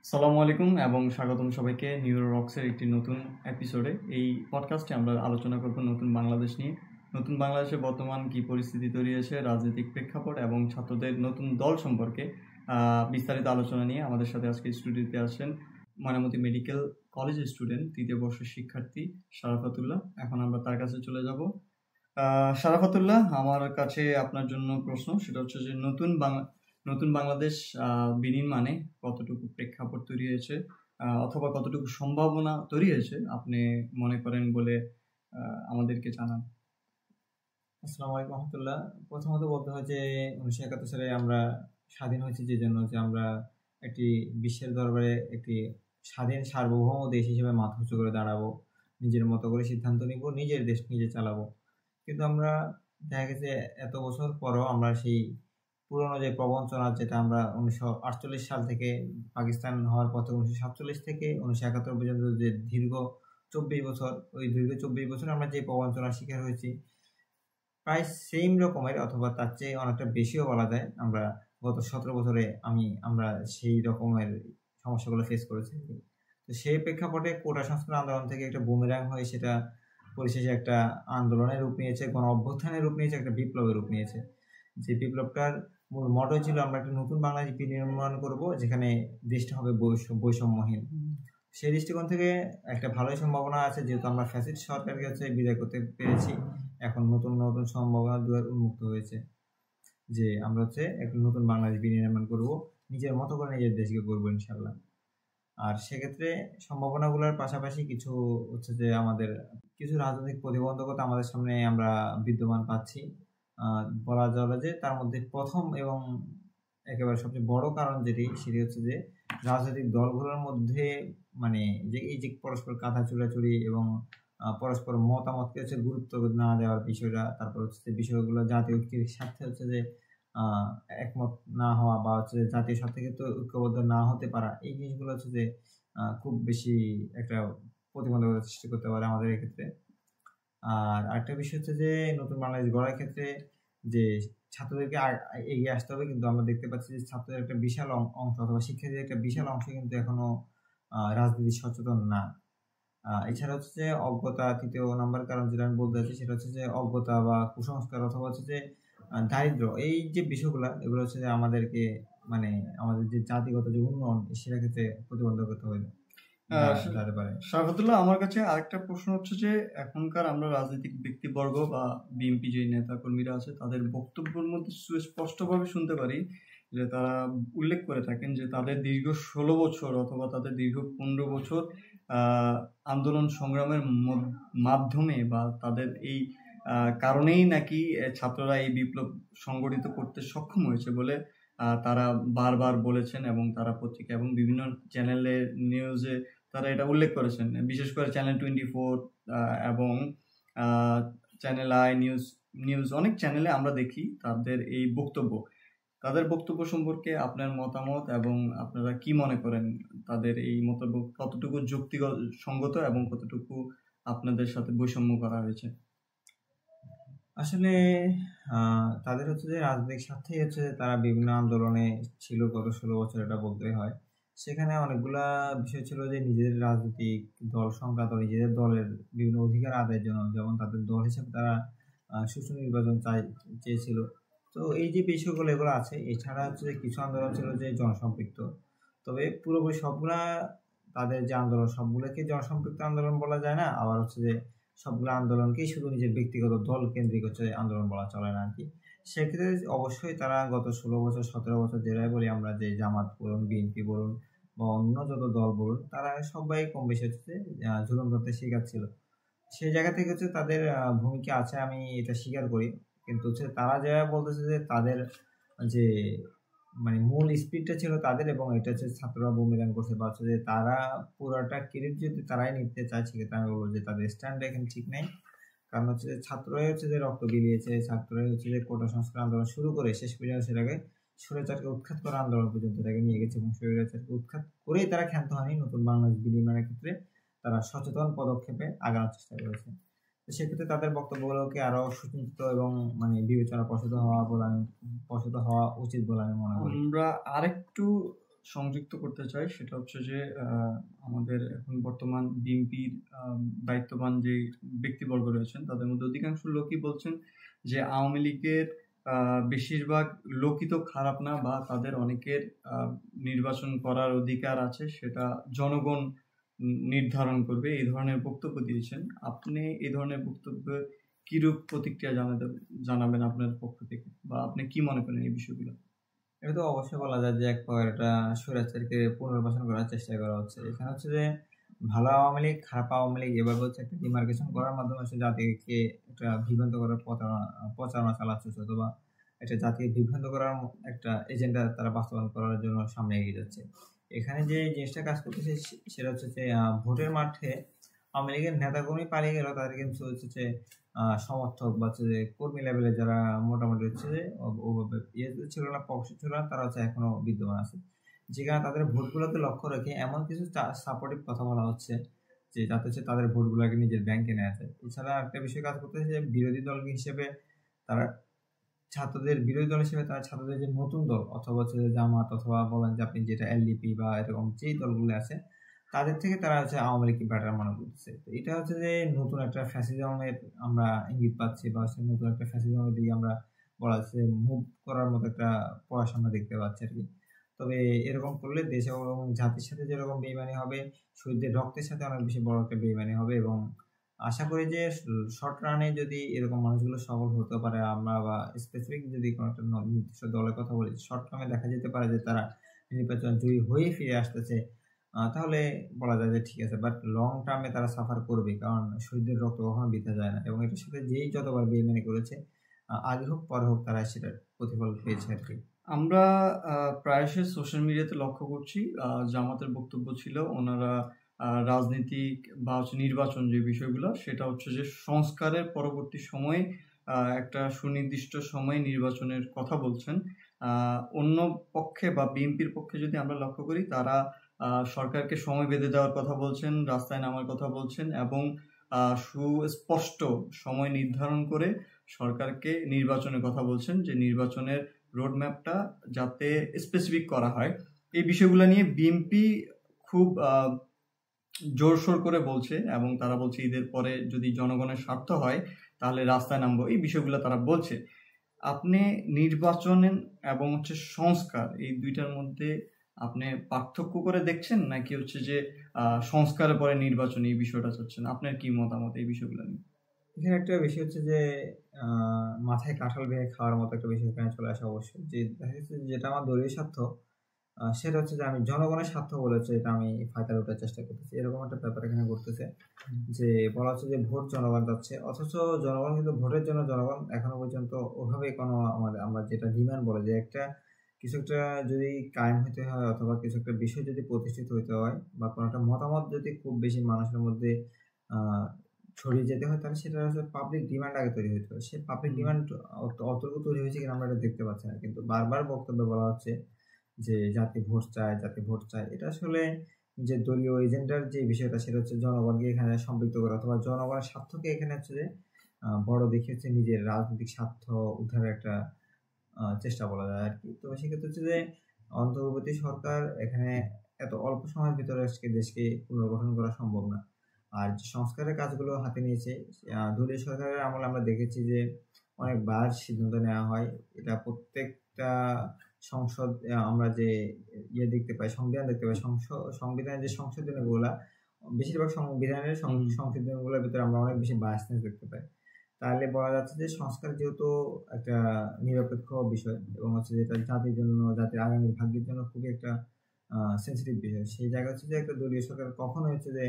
আসসালামু আলাইকুম এবং স্বাগতম সবাইকে নিউরো রক্সের একটি নতুন এপিসোডে। এই পডকাস্টে আমরা আলোচনা করব নতুন বাংলাদেশ নিয়ে। নতুন বাংলাদেশে বর্তমান কি পরিস্থিতি তৈরি হয়েছে, রাজনৈতিক প্রেক্ষাপট এবং ছাত্রদের নতুন দল সম্পর্কে বিস্তারিত আলোচনা নিয়ে আমাদের সাথে আজকে স্টুডিওতে আসছেন ময়নামতি মেডিকেল কলেজের স্টুডেন্ট, তৃতীয় বর্ষের শিক্ষার্থী শারাফাতুল্লাহ। এখন আমরা তার কাছে চলে যাব। শারাফাতুল্লাহ, আমার কাছে আপনার জন্য প্রশ্ন, সেটা হচ্ছে যে নতুন বাংলাদেশ বিনির্মাণে কতটুকু প্রেক্ষাপট তৈরি হয়েছে অথবা কতটুকু সম্ভাবনা তৈরি হয়েছে আপনি মনে করেন বলে আমাদেরকে জানান। আসসালামু আলাইকুম রহমতুল্লাহ। প্রথমত বলতে হয় যে 1971 সালে আমরা স্বাধীন হয়েছি যে জন্য যে আমরা একটি বিশ্বের দরবারে একটি স্বাধীন সার্বভৌম দেশ হিসেবে মাথা উঁচু করে দাঁড়াবো, নিজের মতো করে সিদ্ধান্ত নিব, নিজের দেশ নিজে চালাবো। কিন্তু আমরা দেখা গেছে এত বছর পরও আমরা সেই পুরনো যে প্রবঞ্চনা, যেটা আমরা 1948 সাল থেকে পাকিস্তান হওয়ার পথে 1947 থেকে 1971 পর্যন্ত যে দীর্ঘ 24 বছর, ওই দীর্ঘ 24 বছর আমরা যে প্রবঞ্চনার শিকার হয়েছি, প্রায় সেম রকমের অথবা তার চেয়ে অনেকটা বেশিও বলা যায়। আমরা গত 17 বছরে আমরা সেই রকমের সমস্যাগুলো ফেস করেছি। তো সেই প্রেক্ষাপটে কোটা সংস্কার আন্দোলন থেকে একটা বুমেরাং হয়ে সেটা পরিশেষে একটা আন্দোলনের রূপ নিয়েছে, গণ অভ্যুত্থানের রূপ নিয়েছে, একটা বিপ্লবের রূপ নিয়েছে। যে বিপ্লবটার মূল মটো ছিল আমরা একটা নতুন বাংলাদেশ বিনির্মাণ করব, যেখানে দেশটা হবে বৈষম্যহীন। সেই দৃষ্টিকোণ থেকে একটা ভালোই সম্ভাবনা আছে, যেহেতু আমরা ফ্যাসিস্ট সরকারকে বিদায় করতে পেরেছি। এখন নতুন নতুন সম্ভাবনার দুয়ার উন্মুক্ত হয়েছে, যে আমরা একটা নতুন বাংলাদেশ বিনির্মাণ করব, নিজের মতো করে নিজের দেশকে করবো ইনশাল্লাহ। আর সেক্ষেত্রে সম্ভাবনাগুলোর পাশাপাশি কিছু যে আমাদের কিছু রাজনৈতিক প্রতিবন্ধকতা আমাদের সামনে আমরা বিদ্যমান পাচ্ছি। বলা যাবে যে তার মধ্যে প্রথম এবং একেবারে সবচেয়ে বড় কারণ সেটি হচ্ছে যে রাজনৈতিক দলগুলোর মধ্যে যে এই যে পরস্পর কাঁথা চুরাচুরি এবং পরস্পর মতামতকে গুরুত্ব না দেওয়ার বিষয়টা, তারপর হচ্ছে বিষয়গুলো জাতীয় ঐক্যের স্বার্থে যে একমত না হওয়া বা জাতীয় স্বার্থে তো ঐক্যবদ্ধ না হতে পারা, এই জিনিসগুলো যে খুব বেশি একটা প্রতিবন্ধকতা সৃষ্টি করতে পারে আমাদের এক্ষেত্রে। আর আরেকটা বিষয় হচ্ছে যে নতুন বাংলাদেশ গড়ার ক্ষেত্রে যে ছাত্রদেরকে এগিয়ে আসতে হবে, কিন্তু আমরা দেখতে পাচ্ছি যে ছাত্রদের একটা বিশাল অংশ অথবা শিক্ষার্থীদের একটা বিশাল অংশ কিন্তু এখনো রাজনীতি সচেতন না। এছাড়া হচ্ছে যে অজ্ঞতা, তৃতীয় নাম্বার কারণ যেটা আমি বলতে চাচ্ছি সেটা হচ্ছে যে অজ্ঞতা বা কুসংস্কার অথবা হচ্ছে যে দারিদ্র, এই যে বিষয়গুলো, এগুলো হচ্ছে যে আমাদেরকে আমাদের যে জাতিগত যে উন্নয়ন সেটা ক্ষেত্রে প্রতিবন্ধকতা হয়ে দাঁড়াতে পারে। শারাফাতুল্লাহ, আমার কাছে আরেকটা প্রশ্ন হচ্ছে যে এখনকার আমরা রাজনৈতিক ব্যক্তিবর্গ বা বিএনপি যে নেতা কর্মীরা আছে তাদের বক্তব্যের মধ্যে সুস্পষ্টভাবে শুনতে পারি যে তারা উল্লেখ করে থাকেন যে তাদের দীর্ঘ 16 বছর অথবা তাদের দীর্ঘ 15 বছর আন্দোলন সংগ্রামের মাধ্যমে বা তাদের এই কারণেই নাকি ছাত্ররা এই বিপ্লব সংগঠিত করতে সক্ষম হয়েছে বলে তারা বারবার বলেছেন এবং তারা পত্রিকা এবং বিভিন্ন চ্যানেলের নিউজে তারা এটা উল্লেখ করেছেন। বিশেষ করে চ্যানেল 24 এবং চ্যানেল আই নিউজ অনেক চ্যানেলে আমরা দেখি তাদের বক্তব্য সম্পর্কে আপনার মতামত এবং আপনারা কি মনে করেন তাদের এই মন্তব্য কতটুকু যুক্তিসঙ্গত এবং কতটুকু আপনাদের সাথে বৈষম্য করা হয়েছে? আসলে তাদের হচ্ছে যে রাজনৈতিক স্বার্থেই তারা বিভিন্ন আন্দোলনে ছিল গত 16 বছর, এটা বলতে হয়। সেখানে অনেকগুলা বিষয় ছিল যে নিজেদের রাজনৈতিক দল সংক্রান্ত, নিজেদের দলের বিভিন্ন অধিকার আদায়ের জন্য, যেমন তাদের দল হিসেবে তারা সুষ্ঠু নির্বাচন চেয়েছিল। তো এই যে বিষয়গুলো এগুলো আছে। এছাড়া হচ্ছে যে কিছু আন্দোলন ছিল যে জনসম্পৃক্ত, তবে পুরোপুরি সবগুলা তাদের যে আন্দোলন সবগুলোকে জনসম্পৃক্ত আন্দোলন বলা যায় না, আবার হচ্ছে যে সবগুলো আন্দোলনকেই শুধু নিজের ব্যক্তিগত দল কেন্দ্রিক আন্দোলন বলা চলে না আর কি। সেক্ষেত্রে অবশ্যই তারা গত 16 বছর 17 বছর যেটাই বলি আমরা, যে জামাত বলুন, বিএনপি বলুন বা অন্য যত দল বলুন, তারা সবাই কম বেশি ঝুলন ধরতে শিখাচ্ছিল। সেই জায়গা থেকে তাদের ভূমিকা আছে, আমি এটা স্বীকার করি। কিন্তু তারা যা বলতেছে যে তাদের যে মূল স্পিডটা ছিল তাদের, এবং এটা ছাত্ররা বুমেরাং করছে বা যে তারা পুরোটা ক্রেডিট যদি তারাই নিতে চায়, সেক্ষেত্রে আমি বলবো যে তাদের স্ট্যান্ড এখন ঠিক নেই। কারণ যে ছাত্ররাই যে রক্ত বিলিয়েছে, ছাত্ররাই যে কোটা সংস্কার আন্দোলন শুরু করে শেষ পর্যন্ত সেটাকে স্বৈরাচারকে উৎখাত করা আন্দোলন পর্যন্ত তাকে নিয়ে গেছে, এবং স্বৈরাচারকে উৎখাত করেই তারা ক্ষান্ত হয়নি। নতুন বাংলাদেশ বিনির্মাণের ক্ষেত্রে তারা সচেতন পদক্ষেপে আগানোর চেষ্টা করেছে। তো সেক্ষেত্রে তাদের বক্তব্যগুলোকে আরো সুচিন্তিত এবং বিবেচনা প্রসূত হওয়া উচিত বলে আমি মনে করি। আমরা আরেকটু সংযুক্ত করতে চাই সেটা হচ্ছে যে আমাদের এখন বর্তমান বিএনপির দায়িত্ববান যে ব্যক্তিবর্গ রয়েছেন তাদের মধ্যে অধিকাংশ লোকই বলছেন যে আওয়ামী লীগের বেশিরভাগ লোকই তো খারাপ না, বা তাদের অনেকের নির্বাচন করার অধিকার আছে, সেটা জনগণ নির্ধারণ করবে, এই ধরনের বক্তব্য দিয়েছেন। আপনি এই ধরনের বক্তব্যে কিরূপ প্রতিক্রিয়া জানাবেন আপনার পক্ষ থেকে, বা আপনি কি মনে করেন এই বিষয়গুলো? এটা তো অবশ্যই বলা যায় যে এক প্রকার এটা স্বৈরাচারকে পুনর্বাসন করার চেষ্টা করা হচ্ছে। এখানে হচ্ছে যে ভালো আওয়ামী লীগ, খারাপ আওয়ামী লীগ এভাবে হচ্ছে একটা ডিমার্কেশন করার মাধ্যমে হচ্ছে জাতিকে একটা বিভ্রান্ত করার প্রচারণা চালাচ্ছে, অথবা একটা জাতিকে বিভ্রান্ত করার একটা এজেন্ডা তারা বাস্তবায়ন করার জন্য সামনে এগিয়ে যাচ্ছে। এখানে যে জিনিসটা কাজ করতেছে সেটা হচ্ছে যে ভোটের মাঠে আওয়ামী লীগের নেতাকর্মী পালিয়ে গেল, তাদের কিন্তু হচ্ছে যে সমর্থক বা হচ্ছে যে কর্মী লেভেলে যারা মোটামুটি হচ্ছে যে ওভাবে ইয়ে ছিল না, পক্ষ ছিল না, তারা হচ্ছে এখনো বিদ্যমান আছে। যেখানে তাদের ভোটগুলোকে লক্ষ্য রেখে এমন কিছু সাপোর্টিভ কথা বলা হচ্ছে যে যাতে হচ্ছে তাদের ভোটগুলোকে নিজের ব্যাংকে নেওয়া যায়। এছাড়া একটা বিষয় কাজ করতেছে যে বিরোধী দল হিসেবে তারা বিরোধী দল হিসেবে তারা ছাত্রদের যে নতুন দল অথবা হচ্ছে জামাত অথবা বলেন যে আপনি যেটা এলডিপি বা এরকম যেই দলগুলো আছে তাদের থেকে তারা হচ্ছে আওয়ামী লীগকে বেটার মনে করতেছে। তো এটা হচ্ছে যে নতুন একটা ফ্যাসিজমের আমরা ইঙ্গিত পাচ্ছি, বা হচ্ছে নতুন একটা ফ্যাসিজমের দিকে আমরা বলা যাচ্ছে মুভ করার মতো একটা প্রয়াস আমরা দেখতে পাচ্ছি আর কি। তবে এরকম করলে দেশ এবং জাতির সাথে যেরকম বেইমানি হবে, শহীদদের রক্তের সাথে অনেক বেশি বড় একটা বেইমানি হবে। এবং আশা করি যে শর্ট রানে যদি এরকম মানুষগুলো সফল হতে পারে, আমরা বা স্পেসিফিক যদি কোনো একটা নির্দিষ্ট দলের কথা বলি, শর্ট টার্মে দেখা যেতে পারে যে তারা নির্বাচন জয়ী হয়ে ফিরে আসতেছে, তাহলে বলা যায় যে ঠিক আছে। বাট লং টার্মে তারা সাফার করবে, কারণ শহীদদের রক্ত কখনো বৃথা যায় না, এবং এটার সাথে যেই যতবার বেইমানি করেছে আগে হোক পরে হোক তারা সেটার প্রতিফল পেয়েছে আর কি। আমরা প্রায়শই সোশ্যাল মিডিয়াতে লক্ষ্য করছি, জামাতের বক্তব্য ছিল ওনারা রাজনীতিক বা নির্বাচন যে বিষয়গুলো সেটা হচ্ছে যে সংস্কারের পরবর্তী সময়ে একটা সুনির্দিষ্ট সময়ে নির্বাচনের কথা বলছেন। অন্য পক্ষে বা বিএনপির পক্ষে যদি আমরা লক্ষ্য করি, তারা সরকারকে সময় বেঁধে দেওয়ার কথা বলছেন, রাস্তায় নামার কথা বলছেন, এবং সুস্পষ্ট সময় নির্ধারণ করে সরকারকে নির্বাচনের কথা বলছেন, যে নির্বাচনের রোডম্যাপটা যাতে স্পেসিফিক করা হয়। এই বিষয়গুলো নিয়ে বিএনপি খুব জোরসোর করে বলছে, এবং তারা বলছে ঈদের পরে যদি জনগণের স্বার্থ হয় তাহলে রাস্তায় নামবো, এই বিষয়গুলো তারা বলছে। আপনি নির্বাচন এবং হচ্ছে সংস্কার, এই দুইটার মধ্যে আপনি পার্থক্য করে দেখছেন, নাকি হচ্ছে যে সংস্কারের পরে নির্বাচন এই বিষয়টা চাচ্ছেন? আপনার কি মতামত এই বিষয়গুলো নিয়ে? এখানে একটা বিষয় হচ্ছে যে মাথায় কাঁঠাল ভেঙে খাওয়ার মতো একটা বিষয় এখানে চলে আসে অবশ্যই। যে দেখা যাচ্ছে যেটা আমার দলীয় স্বার্থ, সেটা হচ্ছে যে আমি জনগণের স্বার্থ বলে হচ্ছে এটা আমি ফায়দা ওঠার চেষ্টা করতেছি, এরকম একটা ব্যাপার এখানে ঘটতেছে। যে বলা হচ্ছে যে ভোট জনগণ যাচ্ছে, অথচ জনগণ কিন্তু ভোটের জন্য জনগণ এখনো পর্যন্ত ওভাবে কোনো আমরা যেটা ডিমান্ড বলে যে একটা কিছু একটা যদি কায়েম হতে হয় অথবা কিছু একটা বিষয় যদি প্রতিষ্ঠিত হতে হয় বা কোনো একটা মতামত যদি খুব বেশি মানুষের মধ্যে ছড়িয়ে যেতে হয়, তাহলে সেটা হচ্ছে পাবলিক ডিমান্ড আগে তৈরি হতে হয়। সে পাবলিক ডিমান্ড অতটুকু তৈরি হয়েছে কিনা আমরা এটা দেখতে পাচ্ছি না, কিন্তু বারবার বক্তব্যে বলা হচ্ছে যে জাতি ভোট চায়, জাতি ভোট চায়। এটা আসলে যে দলীয় এজেন্ডার যে বিষয়টা সেটা হচ্ছে জনগণকে এখানে সম্পৃক্ত করা, অথবা জনগণের স্বার্থকে এখানে হচ্ছে যে বড় দেখে হচ্ছে নিজের রাজনৈতিক স্বার্থ উদ্ধারের একটা চেষ্টা বলা যায় আর কি। তো সেক্ষেত্রে হচ্ছে যে অন্তর্বর্তী সরকার এখানে এত অল্প সময়ের ভিতরে আজকে দেশকে পুনর্গঠন করা সম্ভব না। আর যে সংস্কারের কাজগুলো হাতে নিয়েছে দলীয় সরকারের আমলে আমরা দেখেছি যে অনেকবার সিদ্ধান্ত নেওয়া হয়। এটা প্রত্যেকটা সংসদ আমরা যে দেখতে পাই, সংবিধান দেখতে পাই, সংবিধানের যে সংশোধনীগুলা বেশিরভাগ সংবিধানের সংশোধনীগুলোর ভিতরে আমরা অনেক বেশি বায়াসনেস দেখতে পাই। তাহলে বলা যাচ্ছে যে সংস্কার যেহেতু একটা নিরপেক্ষ বিষয় এবং হচ্ছে যেটা জাতির জন্য, জাতির আগামী ভাগ্যের জন্য খুবই একটা সেন্সিটিভ বিষয়, সেই জায়গা হচ্ছে যে একটা দলীয় সরকার কখনো হচ্ছে যে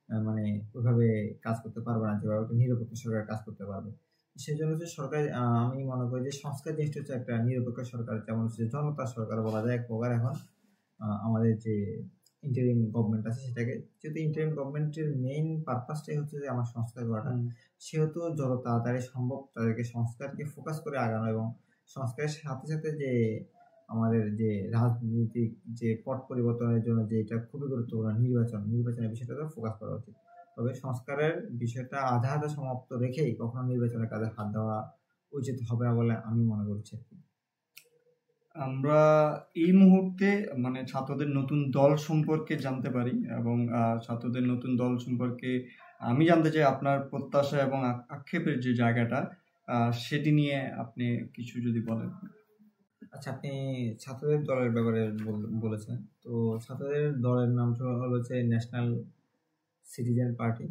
মানে ওইভাবে কাজ করতে পারবে না যেভাবে একটা নিরপেক্ষ সরকার কাজ করতে পারবে। সেই জন্য হচ্ছে সরকার, আমি মনে করি যে সংস্কার জিনিসটা হচ্ছে একটা নিরপেক্ষ সরকার, যেমন হচ্ছে জনতার সরকার বলা যায় এক প্রকার। এখন আমাদের যে ইন্টারিম গভর্নমেন্ট আছে সেটাকে, যেহেতু ইন্টারিম গভর্নমেন্টের মেইন পারপাসটাই হচ্ছে যে আমার সংস্কার করাটা, সেহেতু যত তাড়াতাড়ি সম্ভব তাদেরকে সংস্কারকে ফোকাস করে আগানো এবং সংস্কারের সাথে সাথে যে আমাদের যে রাজনৈতিক যে পট পরিবর্তনের জন্য যে এটা খুবই গুরুত্বপূর্ণ নির্বাচনের বিষয়টাতে ফোকাস করা উচিত। তবে সংস্কারের বিষয়টা আধা আধা সমাপ্ত রেখেই কখনো নির্বাচনের কাজে হাত দেওয়া উচিত হবে না বলে আমি মনে করছি আর কি। আমরা এই মুহূর্তে মানে ছাত্রদের নতুন দল সম্পর্কে জানতে পারি, এবং ছাত্রদের নতুন দল সম্পর্কে আমি জানতে চাই আপনার প্রত্যাশা এবং আক্ষেপের যে জায়গাটা, সেটি নিয়ে আপনি কিছু যদি বলেন। আচ্ছা, আপনি ছাত্রদের দলের ব্যাপারে বলেছেন। তো ছাত্রদের দলের নামটা হচ্ছে ন্যাশনাল সিটিজেন পার্টি,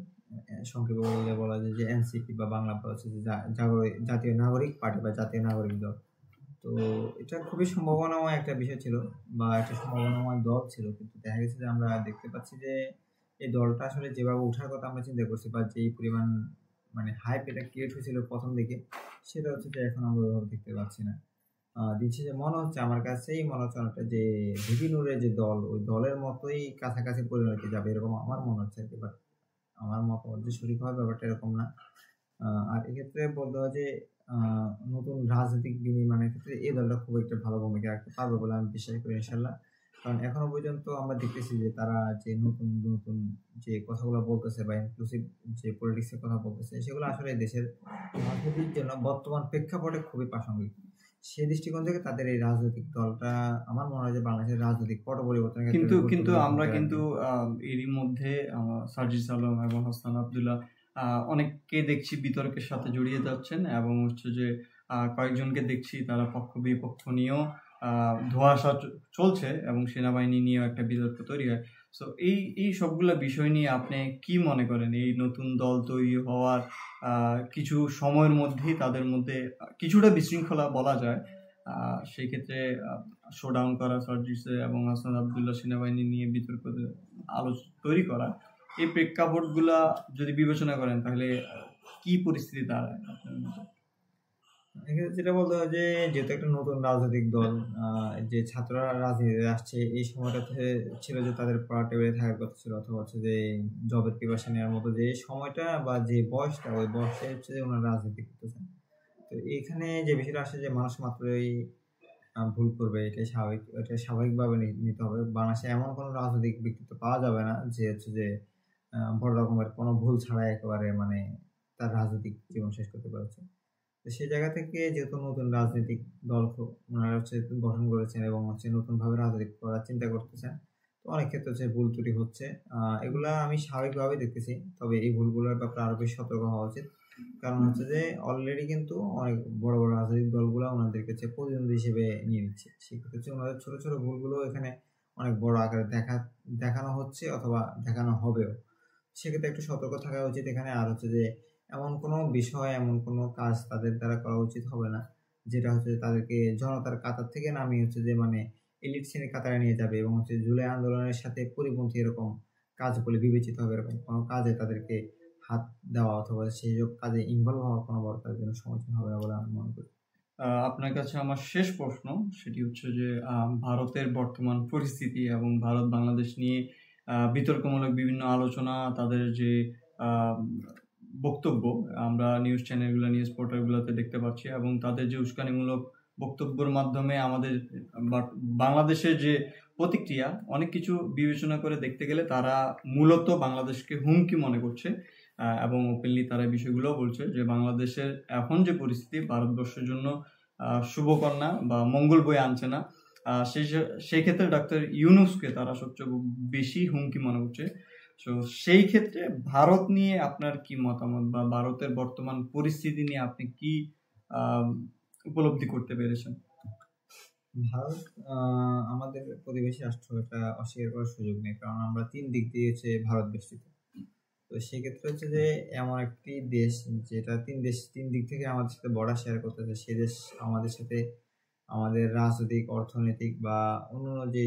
সংক্ষেপে বললে বলা যায় যে এনসিপি, বা বাংলা হচ্ছে যে জাতীয় নাগরিক পার্টি বা জাতীয় নাগরিক দল। তো এটা খুবই সম্ভাবনাময় একটা বিষয় ছিল, বা একটা সম্ভাবনাময় দল ছিল, কিন্তু দেখা গেছে যে আমরা দেখতে পাচ্ছি যে এই দলটা আসলে যেভাবে ওঠার কথা আমরা চিন্তা করছি, বা যেই পরিমাণ মানে হাইপ এটা ক্রিয়েট হয়েছিল প্রথম দিকে, সেটা হচ্ছে যে এখন আমরা ওইভাবে দেখতে পাচ্ছি না। দিচ্ছে যে মনে হচ্ছে, আমার কাছেই মনে হচ্ছে অনেকটা যে ভিপি নুরের যে দল, ওই দলের মতোই কাছাকাছি পরিণতি যাবে, এরকম আমার মনে হচ্ছে আর কি। বাট আমার মতামত যে সঠিক হবে ব্যাপারটা এরকম না। আর এক্ষেত্রে বলতে হয় যে নতুন রাজনৈতিক বিনির্মাণের ক্ষেত্রে এই দলটা খুব একটা ভালো ভূমিকা রাখতে পারবে বলে আমি বিশ্বাস করি, ইনশাল্লাহ। কারণ এখনো পর্যন্ত আমরা দেখতেছি যে তারা যে নতুন নতুন যে কথাগুলো বলতেছে, বা ইনক্লুসিভ যে পলিটিক্সের কথা বলতেছে, সেগুলো আসলে দেশের রাজনীতির জন্য বর্তমান প্রেক্ষাপটে খুবই প্রাসঙ্গিক। সেই দৃষ্টিকোণ থেকে তাদের এই রাজনৈতিক দলটা আমার মনে হয় যে বাংলাদেশের রাজনৈতিক পট পরিবর্তনের ক্ষেত্রে কিন্তু গুরুত্বপূর্ণ কিন্তু আমরা ভূমিকা কিন্তু রাখবে। এরই মধ্যে সার্জিস আলম এবং হাসান আব্দুল্লাহ অনেককে দেখছি বিতর্কের সাথে জড়িয়ে যাচ্ছেন, এবং হচ্ছে যে কয়েকজনকে দেখছি তারা পক্ষ বিপক্ষ নিয়েও ধোঁয়াশা চলছে, এবং সেনাবাহিনী নিয়েও একটা বিতর্ক তৈরি হয়। সো এই সবগুলা বিষয় নিয়ে আপনি কি মনে করেন? এই নতুন দল তৈরি হওয়ার কিছু সময়ের মধ্যেই তাদের মধ্যে কিছুটা বিশৃঙ্খলা বলা যায়, সেই ক্ষেত্রে শোডাউন করা সার্জিসে এবং হাসান আব্দুল্লাহ সেনাবাহিনী নিয়ে বিতর্ক তৈরি করা, এই প্রেক্ষাপটগুলা যদি বিবেচনা করেন তাহলে কি পরিস্থিতি দাঁড়ায় আপনার মতে? এক্ষেত্রে যেটা বলতে হয় যে যেহেতু একটা নতুন রাজনৈতিক দল, যে ছাত্ররা রাজনীতিতে আসছে, এই সময়টাতে ছিল যে তাদের পড়া টেবিলে থাকার কথা ছিল, অথবা হচ্ছে যে জবের প্রিপারেশন নেওয়ার মতো যে সময়টা বা যে বয়সটা, ওই বয়সে হচ্ছে যে ওনারা রাজনীতি করতেছেন। তো এইখানে যে বিষয়টা আসে যে মানুষ মাত্রই ভুল করবে, এটাই স্বাভাবিক, এটা স্বাভাবিকভাবে নিতে হবে। বাংলাদেশে এমন কোনো রাজনৈতিক ব্যক্তিত্ব পাওয়া যাবে না যে হচ্ছে যে বড় রকমের কোনো ভুল ছাড়াই একেবারে মানে তার রাজনৈতিক জীবন শেষ করতে পারছে। তো সেই জায়গা থেকে যেহেতু নতুন রাজনৈতিক দল ওনারা হচ্ছে গঠন করেছেন, এবং হচ্ছে নতুনভাবে রাজনীতি করার চিন্তা করতেছেন, তো অনেক ক্ষেত্রে হচ্ছে ভুল ত্রুটি হচ্ছে। এগুলা আমি স্বাভাবিকভাবে দেখতেছি, তবে এই ভুলগুলোর ব্যাপারে আরো বেশি সতর্ক হওয়া উচিত। কারণ হচ্ছে যে অলরেডি কিন্তু অনেক বড় বড় রাজনৈতিক দলগুলো ওনাদের কাছে প্রতিদ্বন্দ্বী হিসেবে নিয়ে নিচ্ছে। সেক্ষেত্রে হচ্ছে ওনাদের ছোট ছোট ভুলগুলো এখানে অনেক বড় আকারে দেখানো হচ্ছে, অথবা দেখানো হবেও। সেক্ষেত্রে একটু সতর্ক থাকা উচিত এখানে। আর হচ্ছে যে এমন কোনো বিষয়, এমন কোনো কাজ তাদের দ্বারা করা উচিত হবে না যেটা হচ্ছে তাদেরকে জনতার কাতার থেকে নামিয়ে হচ্ছে যে মানে এলিট শ্রেণীর কাতারে নিয়ে যাবে, এবং হচ্ছে জুলাই আন্দোলনের সাথে পরিপন্থী এরকম কাজ বলে বিবেচিত হবে। এরকম কোনো কাজে তাদেরকে হাত দেওয়া অথবা সেই সব কাজে ইনভলভ হওয়া কোনো বড় তাদের জন্য সমস্যা হবে না বলে আমি মনে করি। আপনার কাছে আমার শেষ প্রশ্ন, সেটি হচ্ছে যে ভারতের বর্তমান পরিস্থিতি এবং ভারত বাংলাদেশ নিয়ে বিতর্কমূলক বিভিন্ন আলোচনা, তাদের যে আহ, বক্তব্য আমরা নিউজ চ্যানেলগুলো, নিউজ পোর্টালগুলোতে দেখতে পাচ্ছি, এবং তাদের যে উস্কানিমূলক বক্তব্যের মাধ্যমে আমাদের বাংলাদেশের যে প্রতিক্রিয়া, অনেক কিছু বিবেচনা করে দেখতে গেলে তারা মূলত বাংলাদেশকে হুমকি মনে করছে, এবং ওপেনলি তারা বিষয়গুলো বলছে যে বাংলাদেশের এখন যে পরিস্থিতি ভারতবর্ষের জন্য শুভকন্যা বা মঙ্গল বয়ে আনছে না। সেই ক্ষেত্রে ডাক্তার ইউনূসকে তারা সবচেয়ে বেশি হুমকি মনে করছে। তো সেই ক্ষেত্রে ভারত নিয়ে আপনার কি মতামত, বা ভারতের বর্তমান পরিস্থিতি নিয়ে আপনি কি উপলব্ধি করতে পেরেছেন? ভারত আমাদের প্রতিবেশী রাষ্ট্র, এটা অস্বীকার করার সুযোগ নেই, কারণ আমরা 3 দিক দিয়ে হচ্ছে ভারত বেষ্টিত। তো সেক্ষেত্রে হচ্ছে যে এমন একটি দেশ যেটা 3 দিক থেকে আমাদের সাথে বর্ডার শেয়ার করতেছে, সে দেশ আমাদের সাথে আমাদের রাজনৈতিক, অর্থনৈতিক বা অন্যান্য যে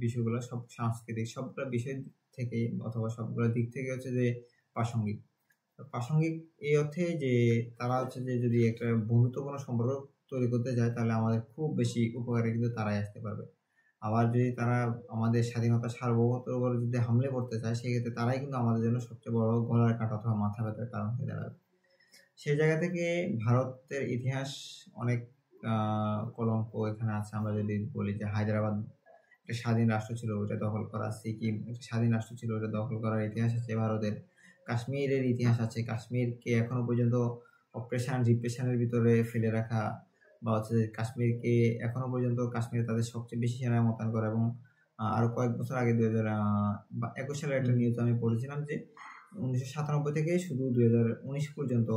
বিষয়গুলো, সব সাংস্কৃতিক সবগুলো বিষয় থেকে অথবা সবগুলো দিক থেকে হচ্ছে যে প্রাসঙ্গিক। প্রাসঙ্গিক এই অর্থে যে তারা হচ্ছে যে যদি একটা বন্ধুত্বপূর্ণ সম্পর্ক তৈরি করতে যায়, তাহলে আমাদের খুব বেশি উপকারে কিন্তু তারাই আসতে পারবে। আবার যদি তারা আমাদের স্বাধীনতা, সার্বভৌমত্বের উপর যদি হামলে করতে চায়, সেক্ষেত্রে তারাই কিন্তু আমাদের জন্য সবচেয়ে বড় গলার কাটা অথবা মাথা ব্যথার কারণ হয়ে দাঁড়াবে। সেই জায়গা থেকে ভারতের ইতিহাস অনেক কলঙ্ক এখানে আছে। আমরা যদি বলি যে হায়দ্রাবাদ একটা স্বাধীন রাষ্ট্র ছিল, ওটা দখল করা, সিকিম একটা স্বাধীন রাষ্ট্র ছিল, ওটা দখল করার ইতিহাস আছে ভারতের। কাশ্মীরের ইতিহাস আছে, কাশ্মীরকে এখনো পর্যন্ত অপারেশন রিপ্রেশনের ভিতরে ফেলে রাখা বা হচ্ছে যে কাশ্মীরকে এখনো পর্যন্ত কাশ্মীরে তাদের সবচেয়ে বেশি সেনা মোতায়েন করা, এবং আরো কয়েক বছর আগে 2021 সালের একটা নিউজ আমি পড়েছিলাম যে 1997 থেকে শুধু 2019 পর্যন্ত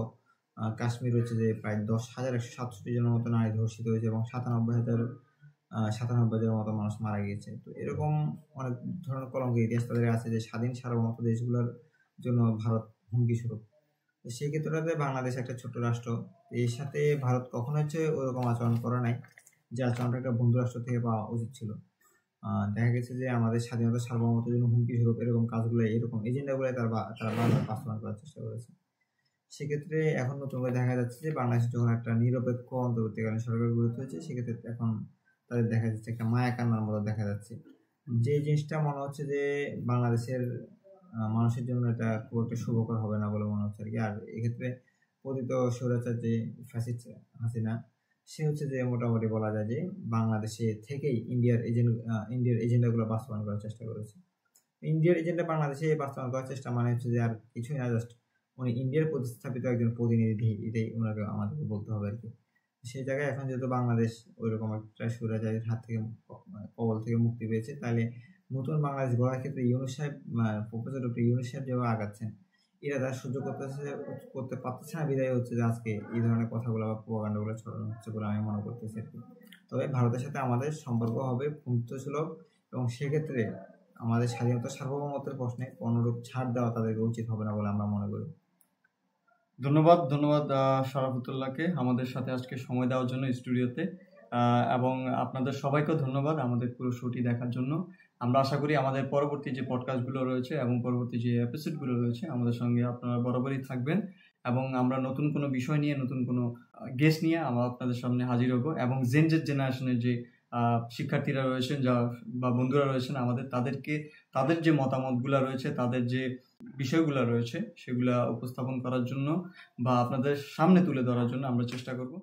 কাশ্মীর হচ্ছে যে প্রায় 10,167 জনের মতো নারী ধর্ষিত হয়েছে এবং 97,000 মতো মানুষ মারা গিয়েছে। তো এরকম অনেক ধরনের কলঙ্কের ইতিহাস তাদের আছে যে স্বাধীন সার্বভৌমত্ব দেশগুলোর জন্য ভারত হুমকি স্বরূপ। তো সেই ক্ষেত্রে বাংলাদেশ একটা ছোট্ট রাষ্ট্র, এর সাথে ভারত কখনো হচ্ছে ওরকম আচরণ করে নাই, যে আচরণটা একটা বন্ধু রাষ্ট্র থেকে পাওয়া উচিত ছিল। দেখা গেছে যে আমাদের স্বাধীনতা সার্বভৌমত্বের জন্য হুমকি স্বরূপ এরকম কাজগুলো, এরকম এজেন্ডাগুলো তারা বারবার বাস্তবায়ন করার চেষ্টা করেছে। সেক্ষেত্রে এখন নতুন করে দেখা যাচ্ছে যে বাংলাদেশ যখন একটা নিরপেক্ষ অন্তর্বর্তীকালীন সরকার গঠিত হয়েছে, সেক্ষেত্রে এখন তাদের দেখা যাচ্ছে একটা মায়া কান্নার মতো দেখা যাচ্ছে। যে জিনিসটা মনে হচ্ছে যে বাংলাদেশের মানুষের জন্য এটা খুব একটা শুভকর হবে না বলে মনে হচ্ছে আর কি। আর এক্ষেত্রে পতিত স্বৈরাচার যে ফ্যাসিস্ট হাসিনা, সে হচ্ছে যে মোটামুটি বলা যায় যে বাংলাদেশে থেকেই ইন্ডিয়ার এজেন্ডাগুলো বাস্তবায়ন করার চেষ্টা করেছে। ইন্ডিয়ার এজেন্ডা বাংলাদেশে বাস্তবায়ন করার চেষ্টা মানে হচ্ছে যে আর কিছুই না, জাস্ট উনি ইন্ডিয়ার প্রতিস্থাপিত একজন প্রতিনিধি, এটাই ওনাকে আমাদেরকে বলতে হবে আর কি। সেই জায়গায় এখন যেহেতু বাংলাদেশ ওইরকম একটা স্বৈরাচারের হাত থেকে কবল থেকে মুক্তি পেয়েছে, তাহলে নতুন বাংলাদেশ গড়ার ক্ষেত্রে ইউনূস সাহেব, প্রফেসর ডক্টর ইউনূস সাহেব যেভাবে আগাচ্ছেন, এরা তার সহ্য করতে পারতেছে না, বিদায় হচ্ছে যে আজকে এই ধরনের কথাগুলো বা প্রোপাগান্ডাগুলো ছড়ানো হচ্ছে বলে আমি মনে করতেছি আর কি। তবে ভারতের সাথে আমাদের সম্পর্ক হবে বন্ধুত্বসুলভ, এবং সেক্ষেত্রে আমাদের স্বাধীনতা সার্বভৌমত্বের প্রশ্নে কোনোরূপ ছাড় দেওয়া তাদেরকে উচিত হবে না বলে আমরা মনে করি। ধন্যবাদ শরাফতুল্লাহকে আমাদের সাথে আজকে সময় দেওয়ার জন্য স্টুডিওতে, এবং আপনাদের সবাইকেও ধন্যবাদ আমাদের পুরো শোটি দেখার জন্য। আমরা আশা করি আমাদের পরবর্তী যে পডকাস্টগুলো রয়েছে এবং পরবর্তী যে এপিসোডগুলো রয়েছে আমাদের সঙ্গে আপনারা বরাবরই থাকবেন, এবং আমরা নতুন কোনো বিষয় নিয়ে, নতুন কোনো গেস্ট নিয়ে আমরা আপনাদের সামনে হাজির হব, এবং জেনারেশনের যে শিক্ষার্থীরা রয়েছেন বা বন্ধুরা রয়েছেন আমাদের, তাদের যে মতামতগুলো রয়েছে, তাদের যে বিষয়গুলো রয়েছে সেগুলা উপস্থাপন করার জন্য বা আপনাদের সামনে তুলে ধরার জন্য আমরা চেষ্টা করব।